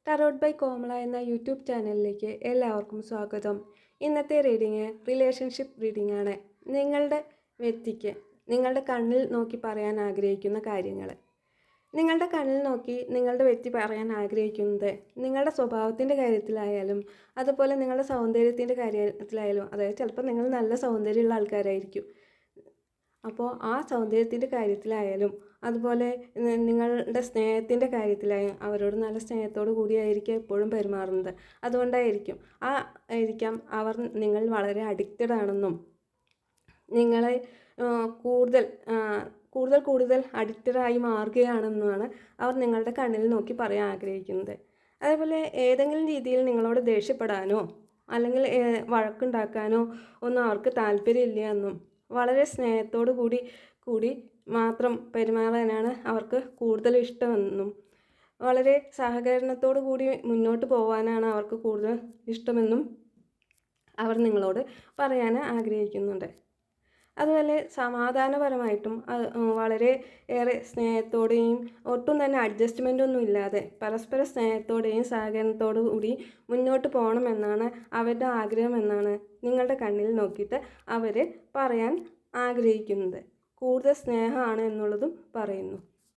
Tarot by കോമള എന്ന YouTube ചാനലിലേക്ക് എല്ലാവർക്കും സ്വാഗതം. ഇന്നത്തെ റീഡിങ് റിലേഷൻഷിപ്പ് റീഡിംഗ് ആണ്. നിങ്ങളുടെ വ്യക്തിക്ക് നിങ്ങളുടെ കണ്ണിൽ നോക്കി പറയാൻ ആഗ്രഹിക്കുന്ന കാര്യങ്ങൾ. നിങ്ങളുടെ കണ്ണിൽ നോക്കി നിങ്ങളുടെ വ്യക്തി പറയാൻ ആഗ്രഹിക്കുന്നത് നിങ്ങളുടെ സ്വഭാവത്തിൻ്റെ കാര്യത്തിലായാലും അതുപോലെ നിങ്ങളുടെ സൗന്ദര്യത്തിൻ്റെ കാര്യത്തിലായാലും, അതായത് ചിലപ്പോൾ നിങ്ങൾ നല്ല സൗന്ദര്യമുള്ള ആൾക്കാരായിരിക്കും. അപ്പോൾ ആ സൗന്ദര്യത്തിൻ്റെ കാര്യത്തിലായാലും അതുപോലെ നിങ്ങളുടെ സ്നേഹത്തിൻ്റെ കാര്യത്തിലായാലും അവരോട് നല്ല സ്നേഹത്തോടു കൂടിയായിരിക്കും എപ്പോഴും പെരുമാറുന്നത്. അതുകൊണ്ടായിരിക്കും അവർ നിങ്ങൾ വളരെ അഡിക്റ്റഡ് ആണെന്നും നിങ്ങളെ കൂടുതൽ അഡിക്റ്റഡായി മാറുകയാണെന്നുമാണ് അവർ നിങ്ങളുടെ കണ്ണിൽ നോക്കി പറയാൻ ആഗ്രഹിക്കുന്നത്. അതേപോലെ ഏതെങ്കിലും രീതിയിൽ നിങ്ങളോട് ദേഷ്യപ്പെടാനോ അല്ലെങ്കിൽ വഴക്കുണ്ടാക്കാനോ ഒന്നും അവർക്ക് താല്പര്യമില്ല എന്നും വളരെ സ്നേഹത്തോടു കൂടി മാത്രം പെരുമാറാനാണ് അവർക്ക് കൂടുതൽ ഇഷ്ടമെന്നും വളരെ സഹകരണത്തോടു കൂടി മുന്നോട്ട് പോകാനാണ് അവർക്ക് കൂടുതൽ ഇഷ്ടമെന്നും അവർ നിങ്ങളോട് പറയാൻ ആഗ്രഹിക്കുന്നുണ്ട്. അതുപോലെ സമാധാനപരമായിട്ടും വളരെ ഏറെ സ്നേഹത്തോടെയും ഒട്ടും തന്നെ അഡ്ജസ്റ്റ്മെൻ്റൊന്നും ഇല്ലാതെ പരസ്പര സ്നേഹത്തോടെയും സഹകരണത്തോടു കൂടി മുന്നോട്ട് പോകണമെന്നാണ് അവരുടെ ആഗ്രഹമെന്നാണ് നിങ്ങളുടെ കണ്ണിൽ നോക്കിയിട്ട് അവർ പറയാൻ ആഗ്രഹിക്കുന്നത്. കൂടുതൽ സ്നേഹമാണ് എന്നുള്ളതും പറയുന്നു.